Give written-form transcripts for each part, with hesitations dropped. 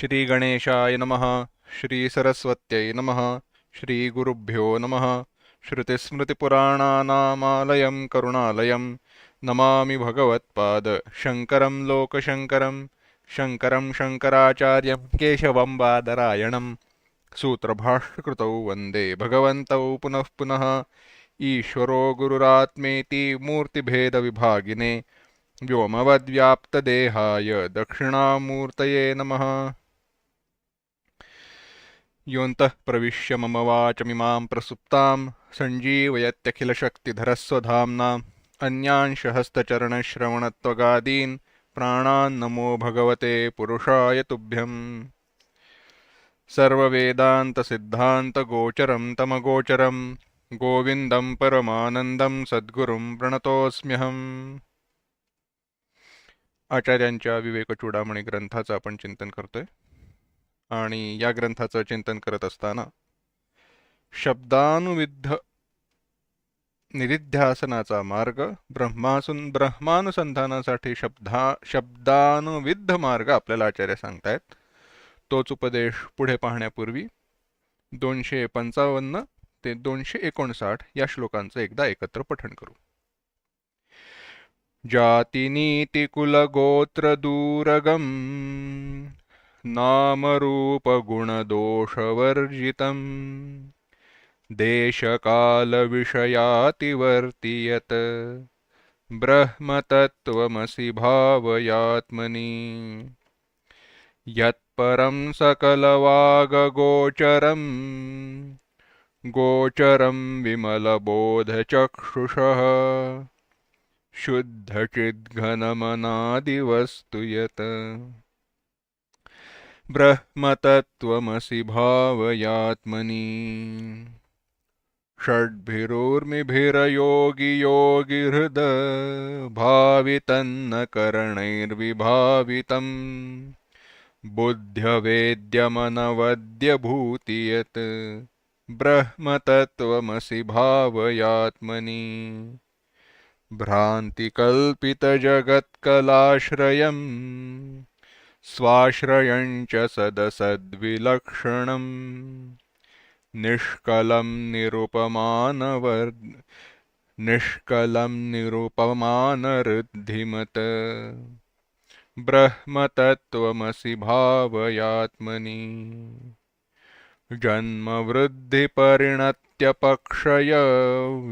श्रीगणेशाय नमः। श्रीसरस्वत्यै नमः। श्रीगुरुभ्यो नमः। श्रुतिस्मृतिपुराणानामालयं करुणालयं नमामि भगवत्पाद शङ्करं लोकशङ्करं शङ्करं शङ्कराचार्यं केशवं बादरायणं सूत्रभाष्यकृतौ वन्दे भगवन्तौ पुनः पुनः। ईश्वरो गुरुरात्मेति मूर्तिभेदविभागिने व्योमवद्व्याप्तदेहाय दक्षिणामूर्तये नमः। योऽन्तः प्रविश्य मम वाचमिमां प्रसुप्तां सञ्जीवयत्यखिलशक्तिधरस्वधाम्ना अन्यांशहस्तचरणश्रवणत्वगादीन् प्राणान्नमो भगवते पुरुषाय तुभ्यम्। सर्ववेदान्तसिद्धान्तगोचरं तमगोचरं गोविन्दं परमानन्दं सद्गुरुं प्रणतोऽस्म्यहम्। आचार्यांच्या विवेकचूडामणी ग्रंथाचं आपण चिंतन करतोय आणि या ग्रंथाचं चिंतन करत असताना शब्दानुविद्ध निरिध्यासनाचा मार्ग ब्रह्मानुसंधानासाठी शब्दानुविद्ध मार्ग आपल्याला आचार्य सांगतायत। तोच उपदेश पुढे पाहण्यापूर्वी 255 ते 259 या श्लोकांचं एकदा एकत्र पठण करू। जातिनीतिकुलगोत्रदूरगं नामरूपगुणदोषवर्जितं देशकालविषयातिवर्ति यत् ब्रह्मतत्त्वमसि भावयात्मनि यत्परं सकलवागगोचरं गोचरं विमलबोधचक्षुषः शुद्धचिद्घनमनादिवस्तु यत् ब्रह्मतत्त्वमसि भावयात्मनि षड्भिरोर्मिभिरयोगियोगिहृद भावितन्न करणैर्विभावितं बुद्ध्यवेद्यमनवद्यभूति यत् ब्रह्मतत्त्वमसि भावयात्मनि भ्रान्तिकल्पितजगत्कलाश्रयं स्वाश्रयं च सदसद्विलक्षणं निष्कलं निरुपमानऋद्धिमत् ब्रह्मतत्त्वमसि भावयात्मनि जन्मवृद्धिपरिणत्यपक्षय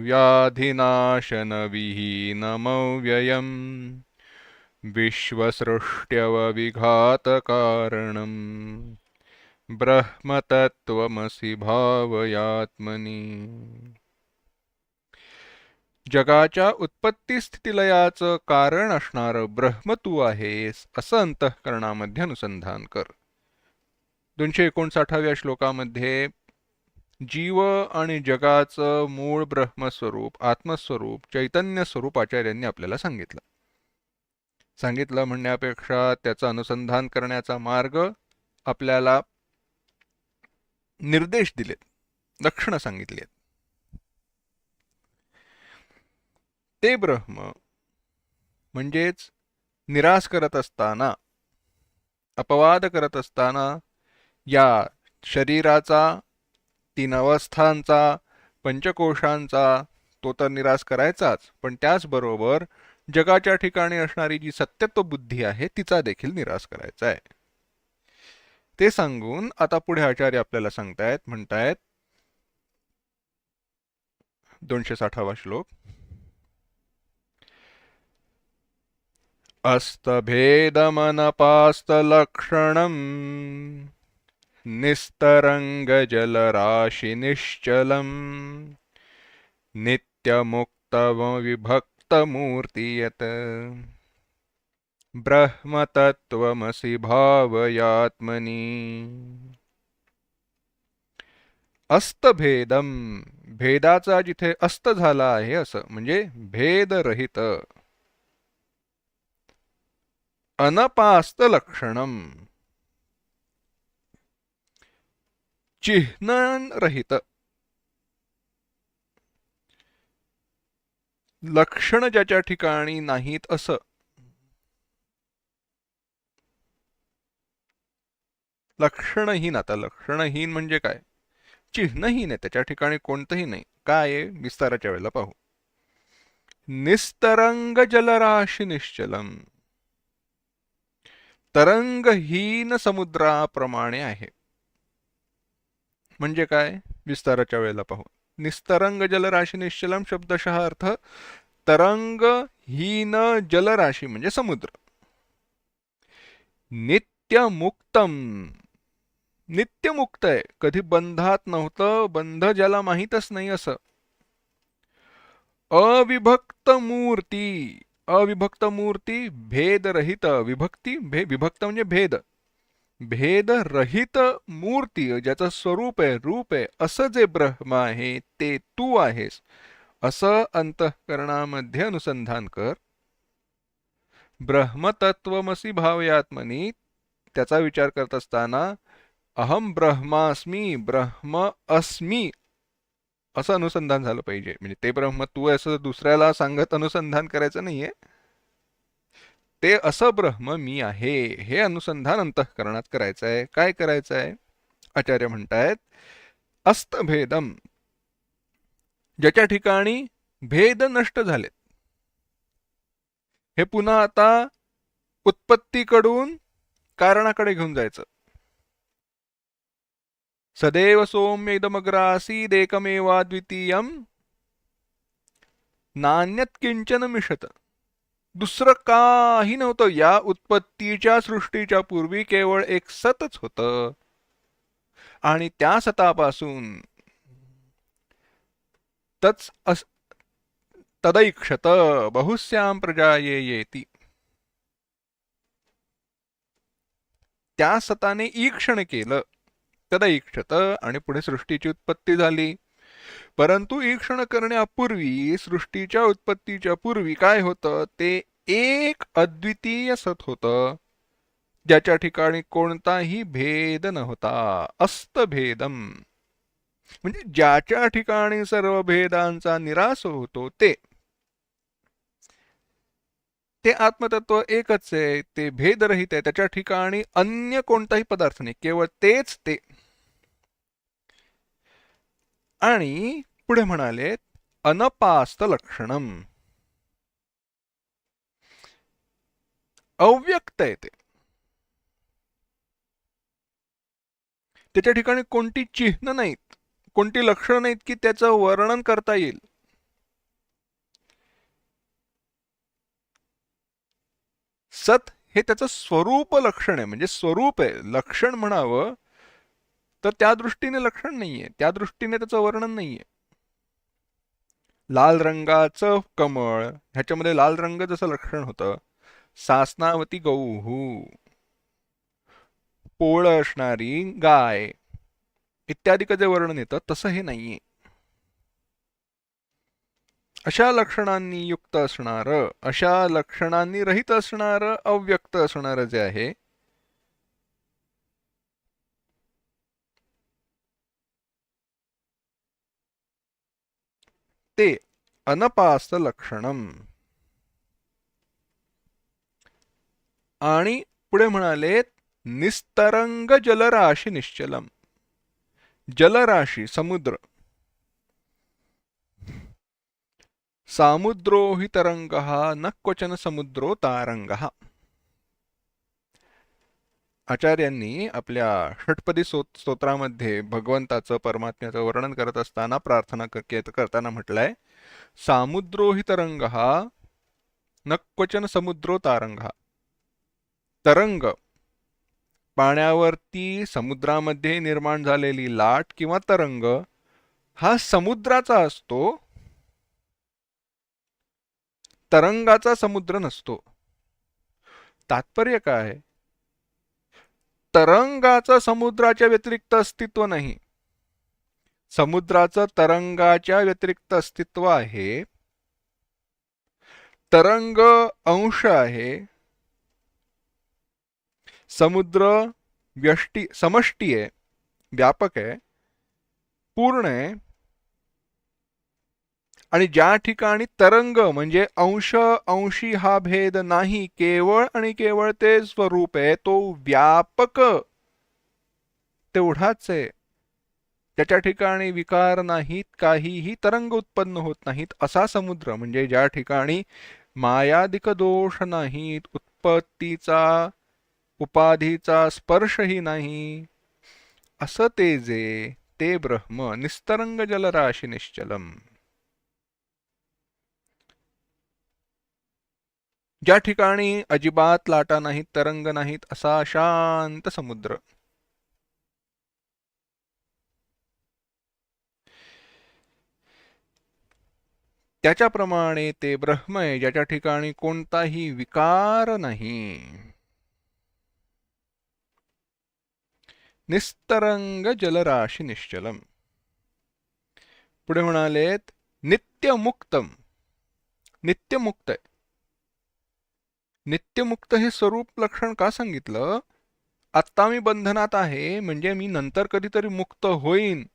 व्याधिनाशनविहीनमव्ययम् विश्वसृष्ट्यवविघातकारणं ब्रह्मतत्त्वमसि भावयात्मनि। जगाच्या उत्पत्ती स्थितिलयाचं कारण असणारं ब्रह्म तू आहेस असं अंतःकरणामध्ये अनुसंधान कर। 259व्या श्लोकामध्ये जीव आणि जगाचं मूळ ब्रह्मस्वरूप आत्मस्वरूप चैतन्य स्वरूप आचार्यांनी आपल्याला सांगितलं म्हणण्यापेक्षा त्याचं अनुसंधान करण्याचा मार्ग आपल्याला निर्देश दिलेत, लक्षणं सांगितली आहेत। ते ब्रह्म म्हणजेच निराश करत असताना अपवाद करत असताना या शरीराचा 3 अवस्थांचा पंचकोशांचा तो तर निराश करायचाच, पण त्याचबरोबर जगाच्या ठिकाणी असणारी जी सत्यत्व बुद्धी आहे तिचा देखील निराश करायचा आहे। ते सांगून आता पुढे आचार्य आपल्याला सांगतायत, म्हणतायत 260वा श्लोक, अस्तभेदमनपास्तलक्षणं निस्तरङ्गजलराशिनिश्चलं नित्यमुक्तमविभक्तमूर्ति यत् ब्रह्मतत्त्वमसि भावयात्मनि। अस्तभेदम, भेदाचा जिथे अस्त झाला आहे असं म्हणजे भेदरहित, अनपास्तलक्षणम चिन्हरहित, लक्षण ज्याच्या ठिकाणी नाहीत असं, लक्षणहीन. आता लक्षणहीन म्हणजे काय? चिन्हहीन आहे, त्याच्या ठिकाणी कोणतंही नाही. काय आहे? विस्ताराच्या वेळेला पाहू. निस्तरंग जलराशी निश्चलम, तरंगहीन समुद्राप्रमाणे आहे. म्हणजे काय? विस्ताराच्या वेळेला पाहू. निस्तरंग जलराशी निश्चलम शब्दशः अर्थ तरंगहीन जलराशी म्हणजे समुद्र. नित्यमुक्तम, नित्यमुक्त आहे, कधी बंधात नव्हतं, बंध ज्याला माहीतच नाही असं. अविभक्त मूर्ती, अविभक्त मूर्ती भेदरहित, विभक्ती विभक्त म्हणजे भेद, भेदरहित मूर्ती ज्याचं स्वरूप आहे, रूप आहे, असं जे ब्रह्म आहे ते तू आहेस, असं अंतःकरणामध्ये अनुसंधान कर. ब्रह्मतत्वमसी भावयात्मनी, त्याचा विचार करत असताना अहम ब्रह्मास्मी, ब्रह्म अस्मी असं अनुसंधान झालं पाहिजे. म्हणजे ते ब्रह्म तू असं दुसऱ्याला सांगत अनुसंधान करायचं नाहीये, ते असं ब्रह्म मी आहे हे अनुसंधान अंतःकरणात करायचं आहे. काय करायचं आहे? आचार्य म्हणतायत अस्तभेदम, ज्याच्या ठिकाणी भेद नष्ट झालेत. हे पुन्हा आता उत्पत्तीकडून कारणाकडे घेऊन जायचं. सदैव सौम्य इदमग्रासीदेकमेवाद्वितीयम नान्यत किंचन मिषत, दुसरं काही नव्हतं. या उत्पत्तीच्या सृष्टीच्या पूर्वी केवळ एक सतच होतं, आणि त्या सतापासून तच तदैक्षत बहुस्याम प्रजाये येती, त्या सताने ईक्षण केलं, तदैक्षत, आणि पुढे सृष्टीची उत्पत्ती झाली. परंतु ईक्षण करण्यापूर्वी, सृष्टीच्या उत्पत्तीच्या पूर्वी काय होतं? ते एक अद्वितीय सत होतं, ज्याच्या ठिकाणी कोणताही भेद नव्हता. अस्तभेदम म्हणजे ज्याच्या ठिकाणी सर्व भेदांचा निराश होतो ते आत्मतत्व एकच आहे, ते भेदरहित आहे, त्याच्या ठिकाणी अन्य कोणताही पदार्थ नाही, केवळ तेच ते. आणि पुढे म्हणाले अनपास्त लक्षणम, अव्यक्त आहे ते, त्याच्या ठिकाणी कोणती चिन्ह नाहीत, कोणती लक्षणं नाहीत की त्याचं वर्णन करता येईल. सत हे त्याचं स्वरूप लक्षण आहे, म्हणजे स्वरूप आहे. लक्षण म्हणावं तर त्या दृष्टीने लक्षण नाहीये, त्या दृष्टीने त्याचं वर्णन नाहीये. लाल रंगाचं कमळ, ह्याच्यामध्ये लाल रंग जसं लक्षण होतं, सासनावती गौहू, पोळ असणारी गाय इत्यादी जे वर्णन येतं तसं हे नाहीये. अशा लक्षणांनी युक्त असणारं, अशा लक्षणांनी रहित असणारं, अव्यक्त असणारं जे आहे ते अनपास्त लक्षणम. आणि पुढे म्हणाले निस्तरंग जलराशी निश्चलम, जलराशी समुद्र, सामुद्रो हि तरंगः न क्वचन समुद्रो तारंगः. आचार्यांनी आपल्या षटपदी स्तोत्रामध्ये भगवंताचं, परमात्म्याचं वर्णन करत असताना, प्रार्थना करताना म्हटलंय सामुद्रो हि तरंगः न क्वचन समुद्रो तारंगः. तरंग पाण्यावरती समुद्रामध्ये निर्माण झालेली लाट किंवा तरंग हा समुद्राचा असतो, तरंगाचा समुद्र नसतो. तात्पर्य काय? तरंगाचं समुद्राच्या व्यतिरिक्त अस्तित्व नाही, समुद्राचं तरंगाच्या व्यतिरिक्त अस्तित्व आहे. तरंग अंश आहे, समुद्र व्यष्टी समष्टी आहे, व्यापक आहे, पूर्ण आहे. आणि ज्या ठिकाणी तरंग म्हणजे अंश अंशी हा भेद नाही, केवळ आणि केवळ ते स्वरूप आहे, तो व्यापक तेवढाच आहे. त्याच्या ठिकाणी विकार नाहीत, काहीही तरंग उत्पन्न होत नाहीत, असा समुद्र म्हणजे ज्या ठिकाणी मायादिक दोष नाहीत, उत्पत्तीचा उपाधीचा स्पर्शही नाही, असं ते जे ते ब्रह्म निस्तरंग जलराशी निश्चलम, ज्या ठिकाणी अजिबात लाटा नाहीत, तरंग नाहीत, असा शांत समुद्र. त्याच्याप्रमाणे ते ब्रह्म आहे ज्याच्या ठिकाणी कोणताही विकार नाही. निस्तरंग जलराशी निश्चलम. पुढे म्हणालेत नित्यमुक्तम. नित्यमुक्त आहे. नित्यमुक्त हे स्वरूप लक्षण का सांगितलं? आत्ता मी बंधनात आहे म्हणजे मी नंतर कधीतरी मुक्त होईन.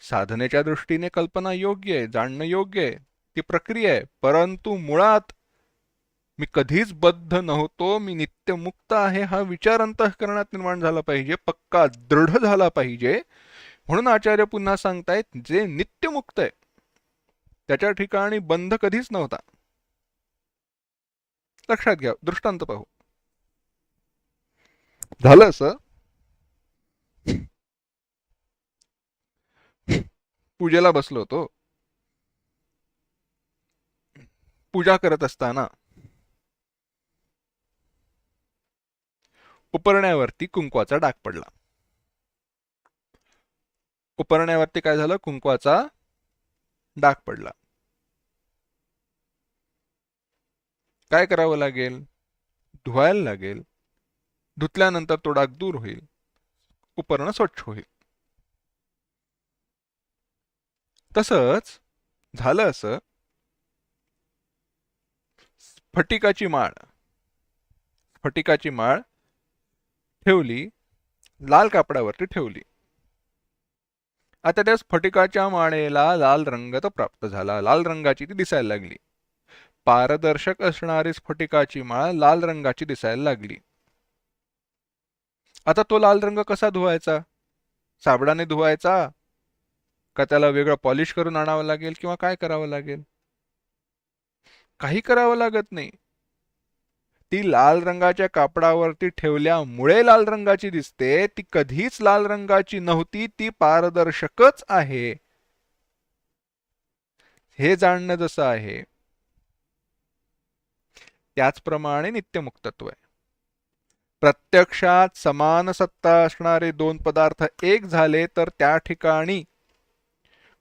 साधनेच्या दृष्टीने कल्पना योग्य आहे, जाणणं योग्य आहे, ती प्रक्रिया आहे. परंतु मुळात मी कधीच बद्ध नव्हतो, मी नित्यमुक्त आहे हा विचार अंतःकरणात निर्माण झाला पाहिजे, पक्का दृढ झाला पाहिजे. म्हणून आचार्य पुन्हा सांगतायत जे नित्यमुक्त आहे त्याच्या ठिकाणी बंध कधीच नव्हता. लक्षात घ्या, दृष्टांत पाहू. झालं असं, पूजेला बसलो होतो. पूजा करत असताना उपरण्यावरती कुंकवाचा डाग पडला. उपरण्यावरती काय झालं? कुंकवाचा डाग पडला. काय करावं लागेल? धुवायला लागेल. धुतल्यानंतर तो डाग दूर होईल, उपरणं स्वच्छ होईल. तसंच झालं असं, स्फटिकाची माळ ठेवली, लाल कापडावरती ठेवली. आता त्या स्फटिकाच्या माळेला लाल रंग तर प्राप्त झाला, लाल रंगाची ती दिसायला लागली. पारदर्शक असणारी स्फटिकाची माळ लाल रंगाची दिसायला लागली. आता तो लाल रंग कसा धुवायचा? साबणाने धुवायचा का त्याला वेगळं पॉलिश करून आणावं लागेल किंवा काय करावं लागेल? काही करावं लागत नाही. ती लाल रंगाच्या कापडावरती ठेवल्यामुळे लाल रंगाची दिसते, ती कधीच लाल रंगाची नव्हती, ती पारदर्शकच आहे. हे जाणणं जसं आहे त्याचप्रमाणे नित्यमुक्तत्व आहे. प्रत्यक्षात समान सत्ता असणारे दोन पदार्थ एक झाले तर त्या ठिकाणी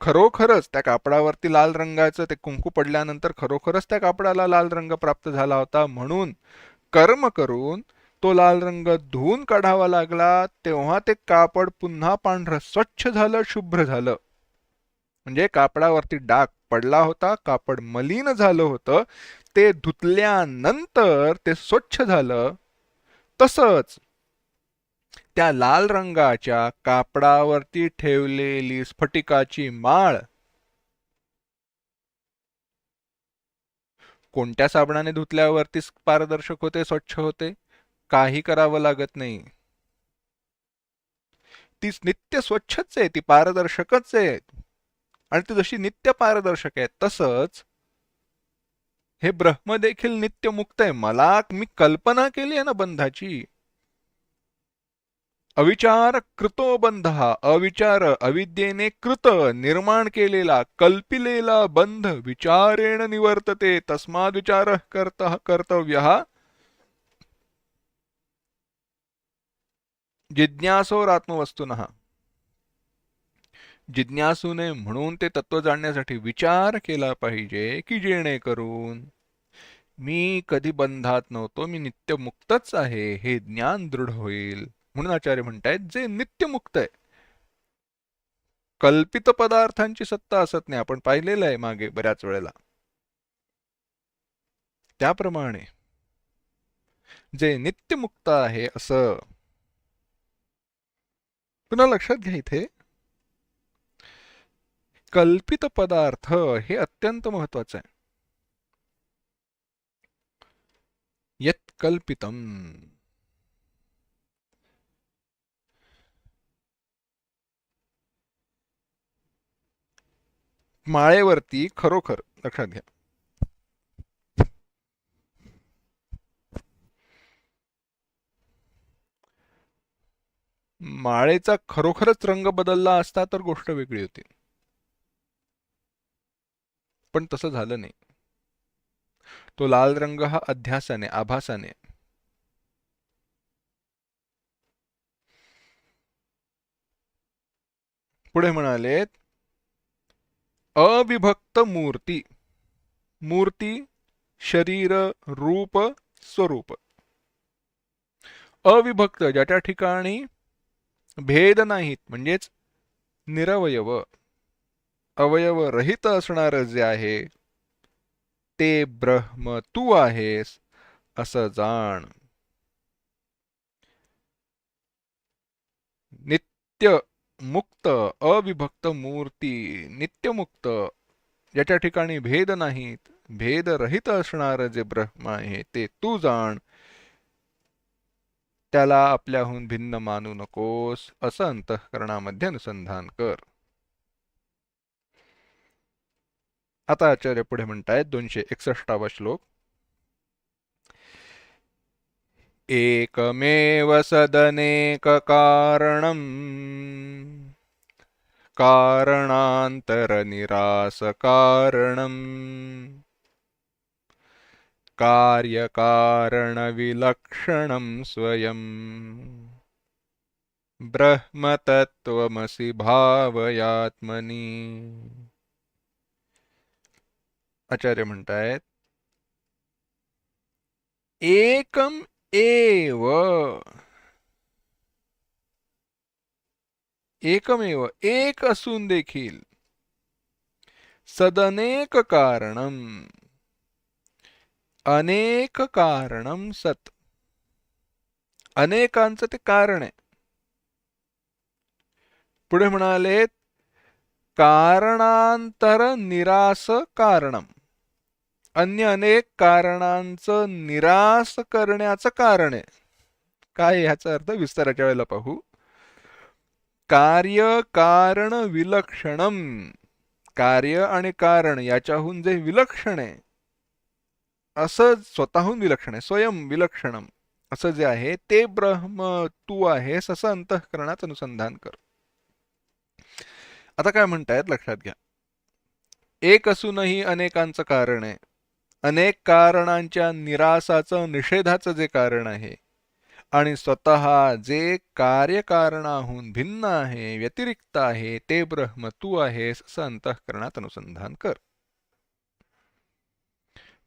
खरोखरच त्या कापडावरती लाल रंगाचं ते कुंकू पडल्यानंतर खरोखरच त्या कापडाला लाल रंग प्राप्त झाला होता. म्हणून कर्म करून तो लाल रंग धुवून काढावा लागला, तेव्हा ते कापड पुन्हा पांढरं स्वच्छ झालं, शुभ्र झालं. म्हणजे कापडावरती डाग पडला होता, कापड मलिन झालं होतं, ते धुतल्यानंतर ते स्वच्छ झालं. तसंच त्या लाल रंगाच्या कापडावरती ठेवलेली स्फटिकाची माळ कोणत्या साबणाने धुतल्यावरती पारदर्शक होते, स्वच्छ होते? काही करावं लागत नाही. ती नित्य स्वच्छच आहे, ती पारदर्शकच आहे. आणि ती जशी नित्य पारदर्शक आहे तसंच हे ब्रह्म देखील नित्य मुक्त आहे. मी कल्पना केली आहे ना बंधाची. अविचार कृतो बंध, अविचार अविद्येने कृत निर्माण केलेला कल्पिलेला बंध विचारेण निवर्तते, तस्माद विचार कर्तव्य जिज्ञासोरात्मवस्तुनः. जिज्ञासूने म्हणून ते तत्व जाणण्यासाठी विचार केला पाहिजे की जेणेकरून मी कधी बंधात नव्हतो, मी नित्यमुक्तच आहे हे ज्ञान दृढ होईल. म्हणून आचार्य म्हणतायत जे नित्यमुक्त आहे. कल्पित पदार्थांची सत्ता असत नाही, आपण पाहिलेलं आहे मागे बऱ्याच वेळेला. त्याप्रमाणे जे नित्यमुक्त आहे असं पुन्हा लक्षात घ्या. इथे कल्पित पदार्थ हे अत्यंत महत्वाचं आहे. यत् कल्पितम, माळेवरती खरोखर लक्षात घ्या, माळेचा खरोखरच रंग बदलला असता तर गोष्ट वेगळी होती, पण तसं झालं नाही. तो लाल रंग हा अध्यासाने, आभासाने. पुढे म्हणालेत अविभक्त मूर्ती. मूर्ती शरीर, रूप, स्वरूप. अविभक्त ज्याच्या ठिकाणी भेद नाहीत, म्हणजेच निरवयव, अवयव रहित असणारं जे आहे ते ब्रह्म तू आहेस असं जाण. नित्य मुक्त अविभक्त मूर्ती, नित्यमुक्त ज्याच्या ठिकाणी भेद नाहीत, भेद रहित असणारं जे ब्रह्म आहे ते तू जाण, त्याला आपल्याहून भिन्न मानू नकोस असं अंतःकरणामध्ये अनुसंधान कर. आता आचार्य पुढे म्हणतायत 261वा श्लोक. एकमेव सदनेक कारणम् कारणान्तरनिरासकारणम् कार्यकारणविलक्षणं स्वयं ब्रह्मतत्त्वमसि भावयात्मनि. आचार्य म्हणतायत एकम एव, एकमेव एक असून देखील, सदनेक कारणम अनेक कारणम सत, अनेकांचं ते कारण आहे. पुढे म्हणालेत कारणांतर निरास कारणम, अन्य अनेक कारणांचं निरास करण्याचं कारण आहे. काय ह्याचा अर्थ विस्ताराच्या वेळेला पाहू. कार्य कारण विलक्षणम, कार्य आणि कारण याच्याहून जे विलक्षण आहे, असं स्वतःहून विलक्षण आहे, स्वयं विलक्षणम असं जे आहे ते ब्रह्म तू आहेस असं अंतःकरणात अनुसंधान कर. आता काय म्हणतायत लक्षात घ्या. एक असूनही अनेकांचं कारण आहे, अनेक कारणांच्या निरासाचं, निषेधाचं जे कारण आहे, आणि स्वतः जे कार्यकारणाहून भिन्न आहे, व्यतिरिक्त आहे, ते ब्रह्म तू आहेस असं अंतःकरणात अनुसंधान कर.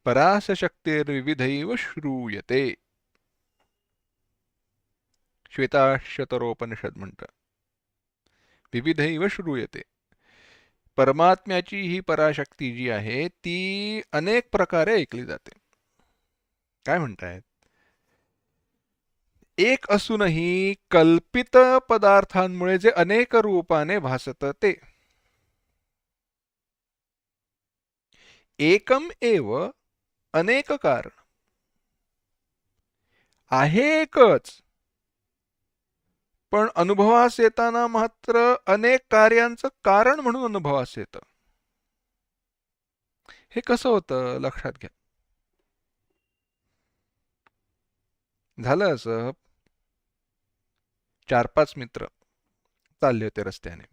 परासशक्तिर्विविधैव श्रूयते, श्वेताश्वतरोपनिषद म्हणतं. विविधैव श्रूयते, परमात्म्याची ही पराशक्ती जी आहे ती अनेक प्रकारे ऐकली जाते. काय म्हणतायत, एक असूनही कल्पित पदार्थांमुळे जे अनेक रूपाने भासत ते. एकम एव अनेक कारण आहे एकच, पण अनुभवास येताना मात्र अनेक कार्यांचं कारण म्हणून अनुभवास येतं. हे कसं होतं लक्षात घ्या. झालं असं, 4-5 मित्र चालले होते रस्त्याने.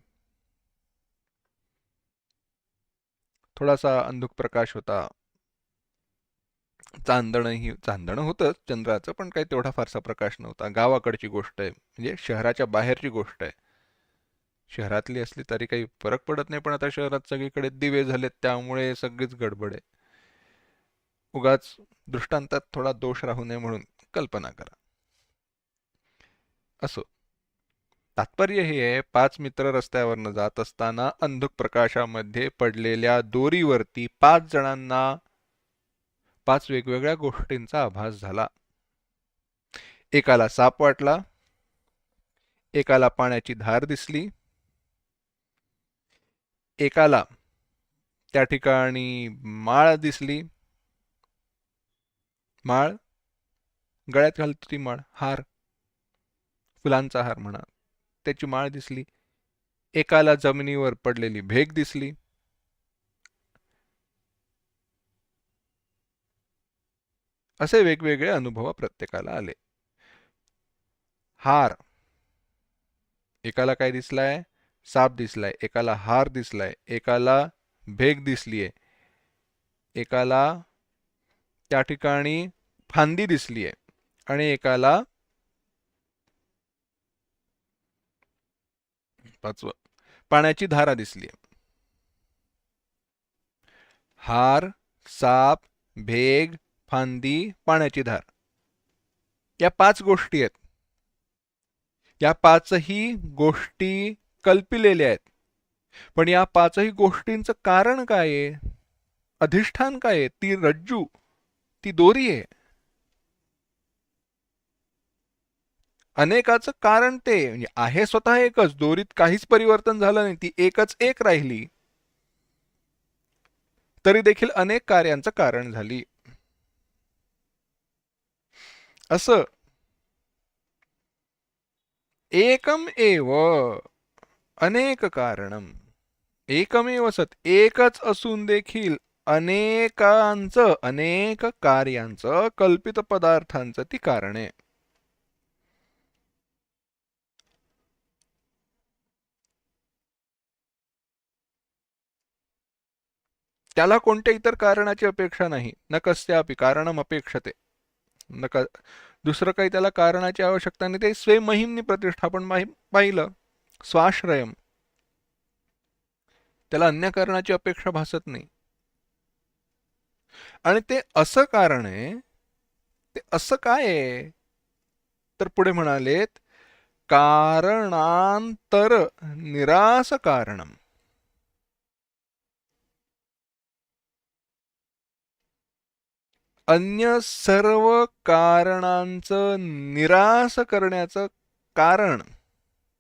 थोडासा अंधुक प्रकाश होता, चांदणं होतंच चंद्राचं, पण काही तेवढा फारसा प्रकाश नव्हता. गावाकडची गोष्ट आहे, म्हणजे शहराच्या बाहेरची गोष्ट आहे. शहरातली असली तरी काही फरक पडत नाही, पण आता शहरात सगळीकडे दिवे झालेत त्यामुळे सगळीच गडबड आहे. उगाच दृष्टांतात थोडा दोष राहू नये म्हणून कल्पना करा. असो, तात्पर्य हे आहे, 5 मित्र रस्त्यावरनं जात असताना अंधुक प्रकाशामध्ये पडलेल्या दोरीवरती 5 जणांना 5 वेगवेगळ्या गोष्टींचा आभास झाला. एकाला साप वाटला, एकाला पाण्याची धार दिसली, एकाला त्या ठिकाणी माळ दिसली, माळ गळ्यात घालतो ती माळ, हार, फुलांचा हार म्हणा, त्याची माळ दिसली. एकाला जमिनीवर पडलेली भेग दिसली, असे वेगवेगळे अनुभव प्रत्येकाला आले. हार, एकाला काय दिसलाय? साप दिसलाय, एकाला हार दिसलाय, एकाला भेग दिसलीये, एकाला त्या ठिकाणी फांदी दिसलीये आणि एकाला पाचवं पाण्याची धारा दिसलीये. हार, साप, भेग, फांदी, पाण्याची धार, या 5 गोष्टी आहेत. या 5ही गोष्टी कल्पिलेल्या आहेत. पण या 5ही गोष्टींचं कारण काय आहे? अधिष्ठान काय आहे? ती रज्जू, ती दोरी आहे. अनेकाचं कारण ते म्हणजे आहे स्वतः एकच, दोरीत काहीच परिवर्तन झालं नाही, ती एकच एक राहिली, तरी देखील अनेक कार्यांचं कारण झाली. असं एकम एव अनेक कारणम, एकमेव सत, एकच असून देखील अनेकांचं, अनेक कार्यांचं, कल्पित पदार्थांचं ती कारणे. त्याला कोणत्या इतर कारणाची अपेक्षा नाही. न कस्यापि कारणम अपेक्षते. दुसरं काही त्याला कारणाची आवश्यकता नाही. ते स्वयंमहिमनी प्रतिष्ठापन पाहिलं, स्वाश्रयम, त्याला अन्य कारणाची अपेक्षा भासत नाही. आणि ते असं कारण आहे, ते असं काय आहे? तर पुढे म्हणालेत, कारणांतर निरास कारणम. अन्य सर्व कारणांचं निरास करण्याचं कारण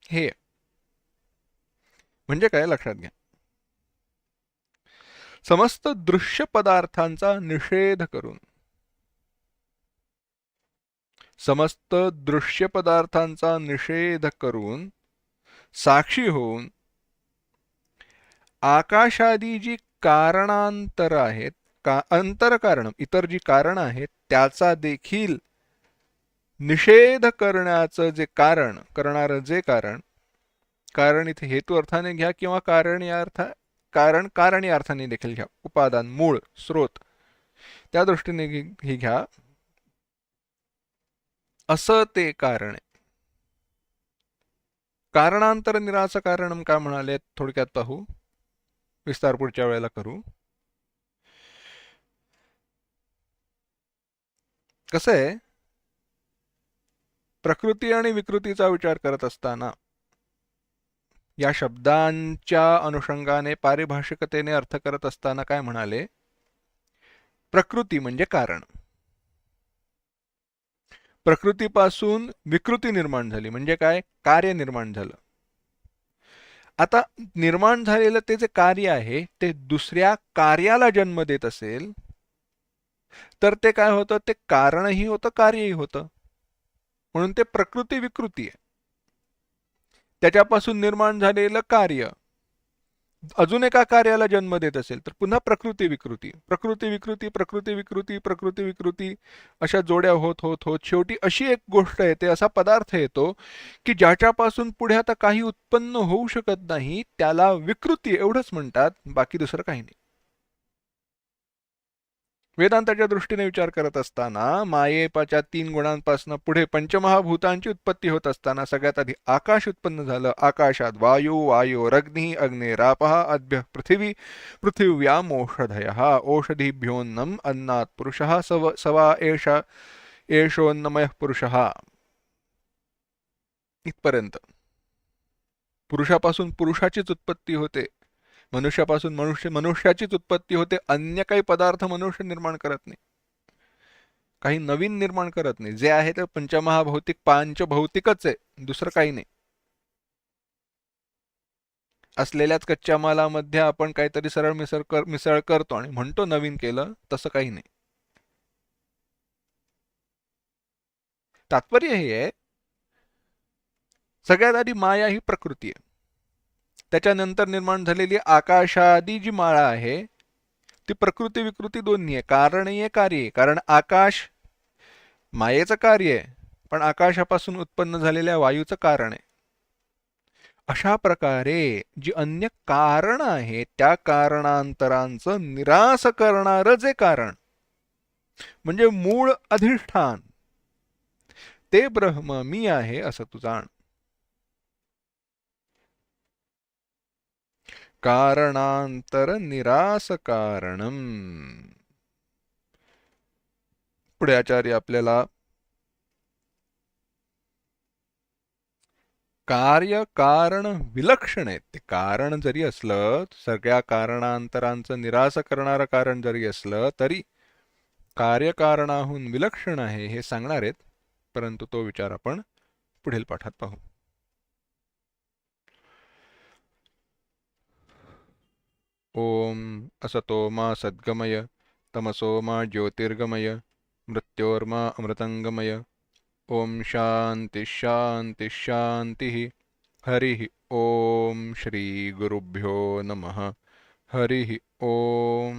हे. म्हणजे काय? लक्षात घ्या. समस्त दृश्य पदार्थांचा निषेध करून, समस्त दृश्य पदार्थांचा निषेध करून, साक्षी होऊन आकाशादी जी कारणांतर आहेत, अंतरकारण, इतर जी कारण आहेत, त्याचा देखील निषेध करण्याचं जे कारण, करणारं जे कारण, कारण इथे हेतू अर्थाने घ्या किंवा कारण या कारण या अर्थाने देखील घ्या, उपादान, मूळ, स्रोत, त्या दृष्टीने ही घ्या, असं ते कारण आहे. कारणांतर निरास कारणम काय म्हणाले थोडक्यात पाहू, विस्तार पुढच्या वेळेला करू. कसं आहे, प्रकृती आणि विकृतीचा विचार करत असताना या शब्दांच्या अनुषंगाने पारिभाषिकतेने अर्थ करत असताना काय म्हणाले? प्रकृती म्हणजे कारण, प्रकृतीपासून विकृती निर्माण झाली म्हणजे काय? कार्य निर्माण झालं. आता निर्माण झालेलं ते जे कार्य आहे ते दुसऱ्या कार्याला जन्म देत असेल तर ते काय होतं? ते कारणही होतं, कार्यही होतं. म्हणून ते प्रकृती विकृती आहे. त्याच्यापासून निर्माण झालेलं कार्य अजून एका कार्याला जन्म देत असेल तर पुन्हा प्रकृती विकृती, प्रकृती विकृती, प्रकृती विकृती, प्रकृती विकृती, अशा जोड्या होत होत होत शेवटी अशी एक गोष्ट येते, असा पदार्थ येतो की ज्याच्यापासून पुढे आता काही उत्पन्न होऊ शकत नाही, त्याला विकृती एवढंच म्हणतात, बाकी दुसरं काही नाही. वेदांताच्या दृष्टीने विचार करत असताना मायेपाच्या 3 गुणांपासून पुढे पंचमहाभूतांची उत्पत्ती होत असताना सगळ्यात आधी आकाश उत्पन्न झालं. आकाशात वायू, वायोरग्नी, अग्नेरापः, अद्भ्यः पृथिवी, पृथिव्याम ओषधयः, ओषधीभ्योन्नम, अन्नात् पुरुषः, सवा एषोन्नमयः पुरुषः. इथपर्यंत पुरुषापासून पुरुषाचीच उत्पत्ती होते, मनुष्यापासून मनुष्याचीच उत्पत्ती होते. अन्य काही पदार्थ मनुष्य निर्माण करत नाही, काही नवीन निर्माण करत नाही. जे आहे ते पंचमहाभौतिक, पांचभौतिकच आहे, दुसरं काही नाही. असलेल्याच कच्च्या मालामध्ये आपण काहीतरी सरळ मिसळ करतो आणि म्हणतो नवीन केलं, तसं काही नाही. तात्पर्य हे आहे, सगळ्यात आधी माया ही प्रकृती आहे. त्याच्यानंतर निर्माण झालेली आकाशादी जी माळा आहे ती प्रकृती विकृती दोन्ही आहे, कारणीय कार्य. कारण आकाश मायेचं कार्य आहे, पण आकाशापासून उत्पन्न झालेल्या वायूचं कारण आहे. अशा प्रकारे जी अन्य कारण आहे त्या कारणांतरांचं निरास करणारं जे कारण म्हणजे मूळ अधिष्ठान ते ब्रह्म मी आहे असं तू जाण. कारणांतर निरास कारणम. पुढे आचार्य आपल्याला कार्य कारण विलक्षण आहे. ते कारण जरी असलं, सगळ्या कारणांतरांचं निरास करणारं कारण जरी असलं तरी कार्यकारणाहून विलक्षण आहे हे सांगणार आहेत. परंतु तो विचार आपण पुढील पाठात पाहू. ओम असतो मा सद्गमय तमसो मा ज्योतिर्गमय मृत्योर्मा अमृतंगमय. ओम शांति शांति शांति. हरि ओम श्री गुरुभ्यो नमः. हरि ओम.